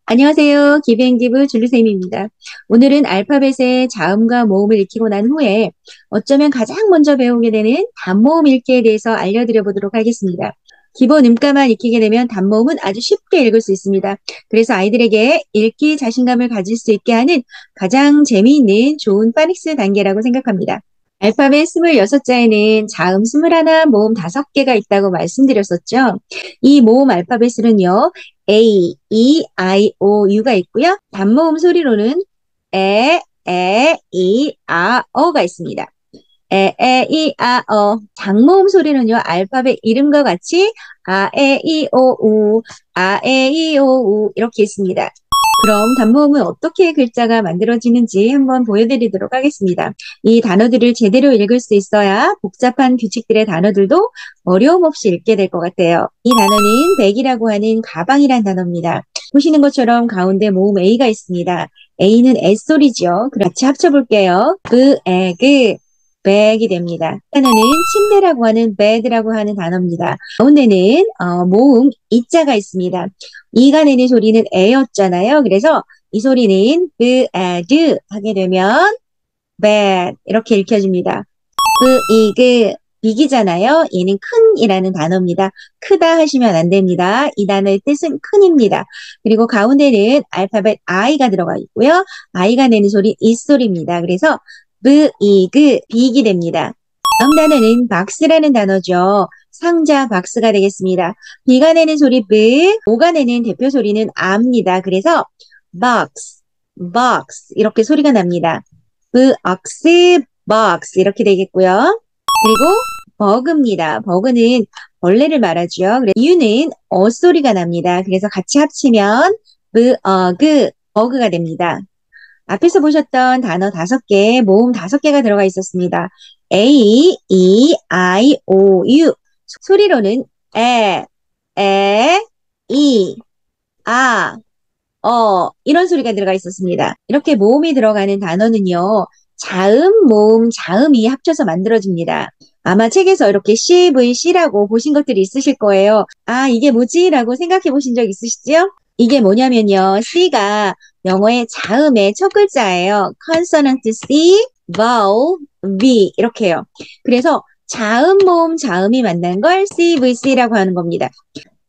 안녕하세요. 기브앤기브 줄리쌤입니다. 오늘은 알파벳의 자음과 모음을 익히고 난 후에 어쩌면 가장 먼저 배우게 되는 단모음 읽기에 대해서 알려드려 보도록 하겠습니다. 기본 음가만 익히게 되면 단모음은 아주 쉽게 읽을 수 있습니다. 그래서 아이들에게 읽기 자신감을 가질 수 있게 하는 가장 재미있는 좋은 파닉스 단계라고 생각합니다. 알파벳 26자에는 자음 21, 모음 5개가 있다고 말씀드렸었죠. 이 모음 알파벳으로는요. A, E, I, O, U가 있고요. 단모음 소리로는 이, 어가 있습니다. 이, 어. 장모음 소리는요. 알파벳 이름과 같이 이, 오, 우, 이, 오, 우 이렇게 있습니다. 그럼 단모음은 어떻게 글자가 만들어지는지 한번 보여드리도록 하겠습니다. 이 단어들을 제대로 읽을 수 있어야 복잡한 규칙들의 단어들도 어려움 없이 읽게 될 것 같아요. 이 단어는 백이라고 하는 가방이란 단어입니다. 보시는 것처럼 가운데 모음 A가 있습니다. A는 S소리죠. 같이 합쳐볼게요. 백이 됩니다. 단어는 침대라고 하는 bed라고 하는 단어입니다. 가운데는 모음 이자가 있습니다. 이가 내는 소리는 에였잖아요. 그래서 이 소리는 bed 하게 되면 bed 이렇게 읽혀집니다. 빅이잖아요. 얘는 큰이라는 단어입니다. 크다 하시면 안 됩니다. 이 단어의 뜻은 큰입니다. 그리고 가운데는 알파벳 I가 들어가 있고요. I가 내는 소리 이 소리입니다. 그래서 빅이 됩니다. 다음 단어는 박스라는 단어죠. 상자 박스가 되겠습니다. B가 내는 소리 B, O가 내는 대표 소리는 아입니다. 그래서 box 이렇게 소리가 납니다. box 이렇게 되겠고요. 그리고 버그입니다. 버그는 벌레를 말하죠. 이유는 소리가 납니다. 그래서 같이 합치면 버그가 됩니다. 앞에서 보셨던 단어 5개, 모음 5개가 들어가 있었습니다. A, E, I, O, U. 소리로는 이, 이런 소리가 들어가 있었습니다. 이렇게 모음이 들어가는 단어는요. 자음, 모음, 자음이 합쳐서 만들어집니다. 아마 책에서 이렇게 CVC라고 보신 것들이 있으실 거예요. 아, 이게 뭐지? 라고 생각해 보신 적 있으시죠? 이게 뭐냐면요. C가 영어의 자음의 첫 글자예요. consonant C, vowel V 이렇게요. 그래서 자음, 모음, 자음이 만난 걸 CVC라고 하는 겁니다.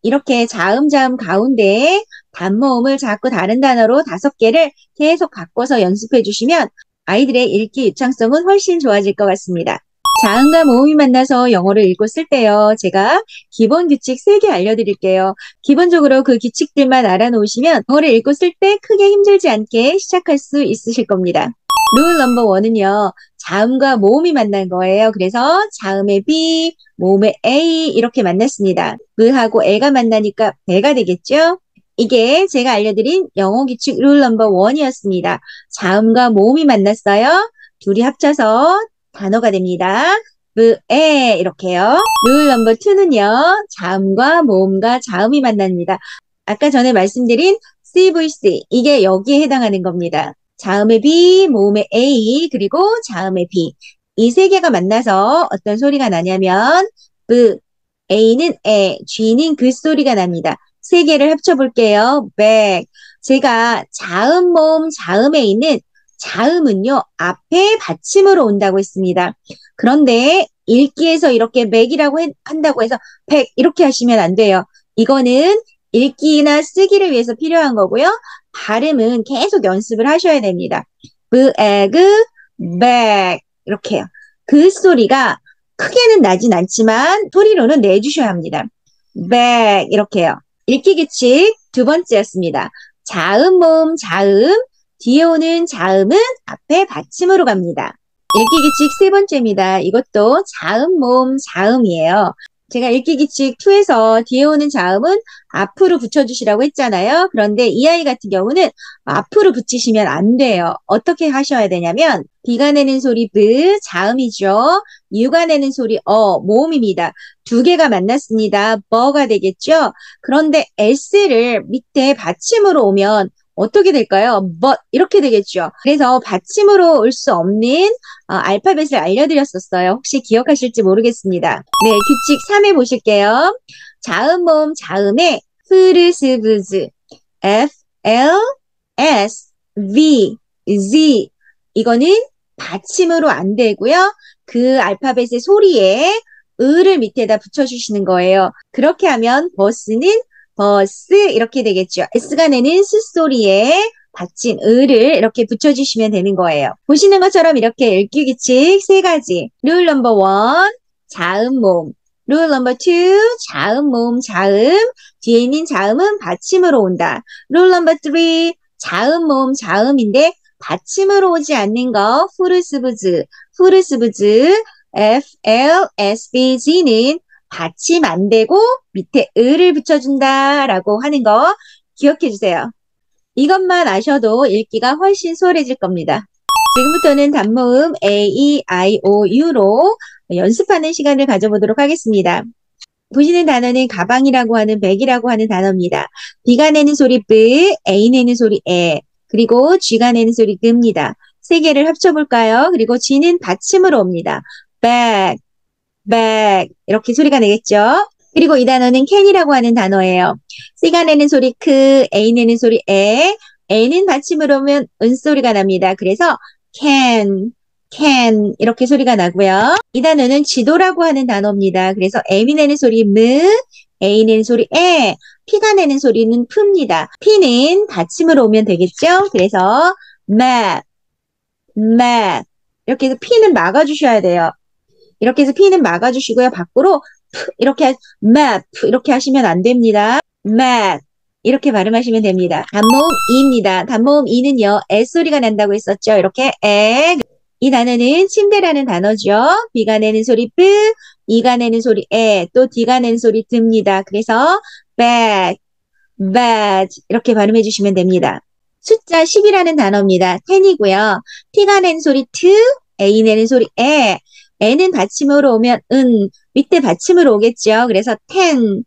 이렇게 자음 가운데 단모음을 자꾸 다른 단어로 5개를 계속 바꿔서 연습해 주시면 아이들의 읽기 유창성은 훨씬 좋아질 것 같습니다. 자음과 모음이 만나서 영어를 읽고 쓸 때요. 제가 기본 규칙 3개 알려드릴게요. 기본적으로 그 규칙들만 알아놓으시면 영어를 읽고 쓸 때 크게 힘들지 않게 시작할 수 있으실 겁니다. 룰 넘버 1은요. 자음과 모음이 만난 거예요. 그래서 자음의 B, 모음의 A 이렇게 만났습니다. 하고 애가 만나니까 배가 되겠죠? 이게 제가 알려드린 영어 규칙 룰 넘버 1이었습니다. 자음과 모음이 만났어요. 둘이 합쳐서 단어가 됩니다. 이렇게요. 룰 넘버 2는요. 자음과 모음과 자음이 만납니다. 아까 전에 말씀드린 CVC 이게 여기에 해당하는 겁니다. 자음의 B, 모음의 A, 그리고 자음의 B. 이 3개가 만나서 어떤 소리가 나냐면 A는 G는 그 소리가 납니다. 3개를 합쳐볼게요. 백. 제가 자음, 모음, 자음에 있는 자음은요. 앞에 받침으로 온다고 했습니다. 그런데 읽기에서 이렇게 맥이라고 한다고 해서 백 이렇게 하시면 안 돼요. 이거는 읽기나 쓰기를 위해서 필요한 거고요. 발음은 계속 연습을 하셔야 됩니다. 백 이렇게요. 그 소리가 크게는 나진 않지만 소리로는 내주셔야 합니다. 백 이렇게요. 읽기 규칙 2번째였습니다. 자음, 모음, 자음 뒤에 오는 자음은 앞에 받침으로 갑니다. 읽기 규칙 3번째입니다. 이것도 자음, 모음, 자음이에요. 제가 읽기 규칙 2에서 뒤에 오는 자음은 앞으로 붙여주시라고 했잖아요. 그런데 이 아이 같은 경우는 앞으로 붙이시면 안 돼요. 어떻게 하셔야 되냐면 B가 내는 소리 B, 자음이죠. U가 내는 소리 모음입니다. 2개가 만났습니다. 버가 되겠죠. 그런데 S를 밑에 받침으로 오면 어떻게 될까요? 이렇게 되겠죠. 그래서 받침으로 올 수 없는 알파벳을 알려드렸었어요. 혹시 기억하실지 모르겠습니다. 네, 규칙 3에 보실게요. 자음, 모음, 자음에 흐르스브즈 F, L, S, V, Z. 이거는 받침으로 안 되고요. 그 알파벳의 소리에 을을 밑에다 붙여주시는 거예요. 그렇게 하면 버스는 버스 이렇게 되겠죠. S가 내는 스소리에 받침 을을 이렇게 붙여주시면 되는 거예요. 보시는 것처럼 이렇게 읽기 규칙 세 가지. 룰 넘버 원, 자음 모음. 룰 넘버 투, 자음 모음 자음. 뒤에 있는 자음은 받침으로 온다. 룰 넘버 쓰리, 자음 모음 자음인데 받침으로 오지 않는 거 후르스부즈. 후르스부즈 FLSBG는 받침 안 되고 밑에 을을 붙여준다라고 하는 거 기억해 주세요. 이것만 아셔도 읽기가 훨씬 수월해질 겁니다. 지금부터는 단모음 A, E, I, O, U로 연습하는 시간을 가져보도록 하겠습니다. 보시는 단어는 가방이라고 하는 백이라고 하는 단어입니다. B가 내는 소리 B, A 내는 소리 에, 그리고 G가 내는 소리 그입니다. 세 개를 합쳐볼까요? 그리고 G는 받침으로 옵니다. bag, bag 이렇게 소리가 내겠죠. 그리고 이 단어는 can이라고 하는 단어예요. C가 내는 소리 크, A 내는 소리 에, A는 받침으로 오면 은소리가 납니다. 그래서 can 이렇게 소리가 나고요. 이 단어는 지도라고 하는 단어입니다. 그래서 M이 내는 소리 무, A 내는 소리 에, P가 내는 소리는 푸입니다. P는 받침으로 오면 되겠죠. 그래서 map 이렇게 해서 P는 막아주셔야 돼요. 이렇게 해서 P는 막아주시고요. 밖으로 이렇게 map 이렇게 하시면 안 됩니다. map 이렇게 발음하시면 됩니다. 단모음 E입니다. 단모음 E는요. S소리가 난다고 했었죠. 이렇게 에. 이 단어는 침대라는 단어죠. B가 내는 소리 뿌, E가 내는 소리 에, 또 D가 내는 소리 듭니다. 그래서 bed 이렇게 발음해 주시면 됩니다. 숫자 10이라는 단어입니다. 10이고요. T가 내는 소리 트, A 내는 소리 에, 에는 받침으로 오면 밑에 받침으로 오겠죠. 그래서 10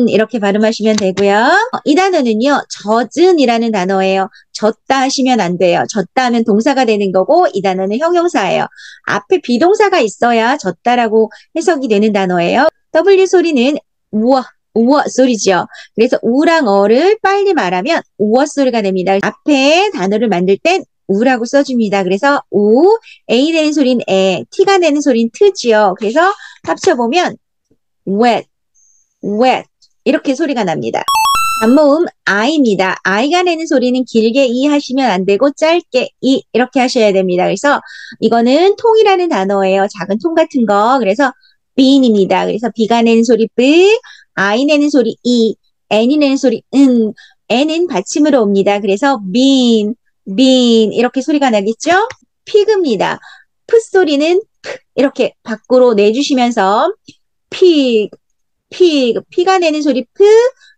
이렇게 발음하시면 되고요. 이 단어는요. 젖은이라는 단어예요. 젖다 하시면 안 돼요. 젖다 하면 동사가 되는 거고 이 단어는 형용사예요. 앞에 비동사가 있어야 젖다라고 해석이 되는 단어예요. W 소리는 우어 소리죠. 그래서 우랑 어를 빨리 말하면 우어 소리가 됩니다. 앞에 단어를 만들 땐 우라고 써줍니다. 그래서 우, A 내는 소리는 에, T가 내는 소리는 트지요. 그래서 합쳐보면 wet 이렇게 소리가 납니다. 단모음 I입니다. I가 내는 소리는 길게 이 하시면 안 되고 짧게 이 이렇게 하셔야 됩니다. 그래서 이거는 통이라는 단어예요. 작은 통 같은 거. 그래서 bean입니다. 그래서 B가 내는 소리 B, I 내는 소리 E, N이 내는 소리 N은 받침으로 옵니다. 그래서 bean 이렇게 소리가 나겠죠? pig입니다. P 소리는 이렇게 밖으로 내주시면서 P가 내는 소리 P,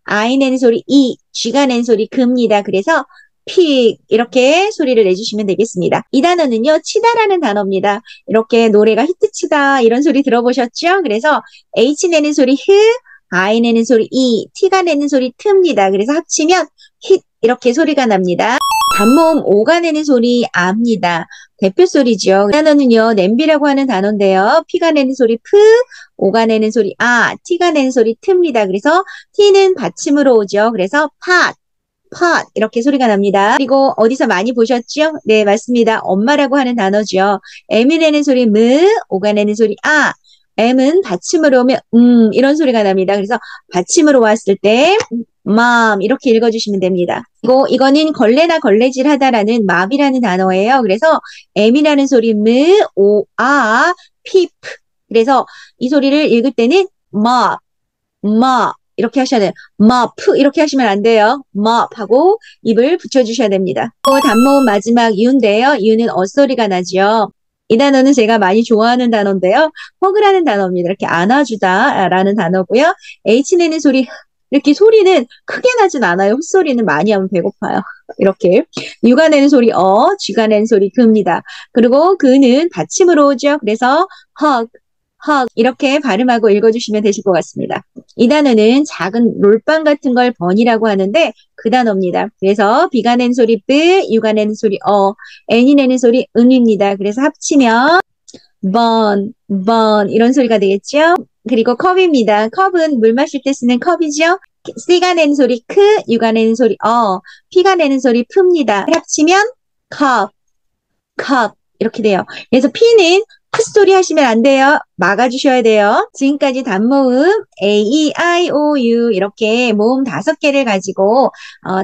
I 내는 소리 E, G가 내는 소리 그입니다. 그래서 pig 이렇게 소리를 내주시면 되겠습니다. 이 단어는요. 치다라는 단어입니다. 이렇게 노래가 히트치다 이런 소리 들어보셨죠? 그래서 H 내는 소리 흐, I 내는 소리 E, T가 내는 소리 트입니다. 그래서 합치면 hit 이렇게 소리가 납니다. 단모음 O가 내는 소리 아입니다. 대표 소리죠. 이 단어는요. 냄비라고 하는 단어인데요. P가 내는 소리 프, O가 내는 소리 아, T가 내는 소리 트입니다. 그래서 T는 받침으로 오죠. 그래서 pot 이렇게 소리가 납니다. 그리고 어디서 많이 보셨죠? 네, 맞습니다. 엄마라고 하는 단어죠. M이 내는 소리 무, O가 내는 소리 아, M은 받침으로 오면 이런 소리가 납니다. 그래서 받침으로 왔을 때 mom 이렇게 읽어주시면 됩니다. 그리고 이거는 걸레나 걸레질 하다라는 mop이라는 단어예요. 그래서 M이라는 소리 무, O, 아, pip 그래서 이 소리를 읽을 때는 mop 이렇게 하셔야 돼요. mop 이렇게 하시면 안 돼요. mop 하고 입을 붙여주셔야 됩니다. 또 단모음 마지막 U인데요. U는 어소리가 나죠. 이 단어는 제가 많이 좋아하는 단어인데요. 허그라는 단어입니다. 이렇게 안아주다 라는 단어고요. H 내는 소리 이렇게 소리는 크게 나진 않아요. 헛소리는 많이 하면 배고파요. 이렇게 U가 내는 소리 G가 내는 소리 그입니다. 그리고 그는 받침으로 오죠. 그래서 hug 이렇게 발음하고 읽어주시면 되실 것 같습니다. 이 단어는 작은 롤빵 같은 걸 번이라고 하는데 그 단어입니다. 그래서 B가 내는 소리 B, U가 내는 소리 N이 내는 소리 은입니다. 그래서 합치면 burn 이런 소리가 되겠죠. 그리고 컵입니다. 컵은 물 마실 때 쓰는 컵이죠. C가 내는 소리 크, U가 내는 소리 P가 내는 소리 푸입니다. 합치면 cup, cup 이렇게 돼요. 그래서 P는 크 소리 하시면 안 돼요. 막아주셔야 돼요. 지금까지 단모음 A, E, I, O, U 이렇게 모음 5개를 가지고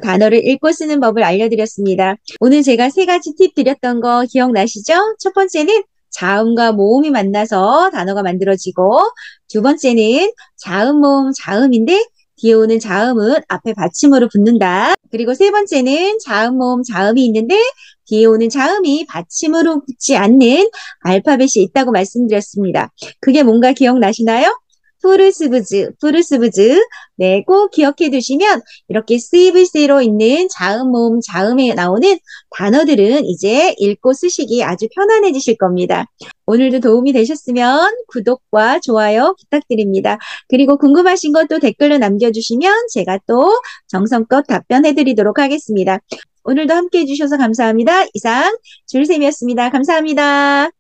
단어를 읽고 쓰는 법을 알려드렸습니다. 오늘 제가 3가지 팁 드렸던 거 기억나시죠? 첫 번째는 자음과 모음이 만나서 단어가 만들어지고, 두 번째는 자음, 모음, 자음인데 뒤에 오는 자음은 앞에 받침으로 붙는다. 그리고 세 번째는 자음, 모음, 자음이 있는데 뒤에 오는 자음이 받침으로 붙지 않는 알파벳이 있다고 말씀드렸습니다. 그게 뭔가 기억나시나요? 푸르스부즈, 푸르스부즈. 네, 꼭 기억해 두시면 이렇게 CVC로 있는 자음, 모음, 자음에 나오는 단어들은 이제 읽고 쓰시기 아주 편안해지실 겁니다. 오늘도 도움이 되셨으면 구독과 좋아요 부탁드립니다. 그리고 궁금하신 것도 댓글로 남겨주시면 제가 또 정성껏 답변해 드리도록 하겠습니다. 오늘도 함께 해주셔서 감사합니다. 이상 줄쌤이었습니다. 감사합니다.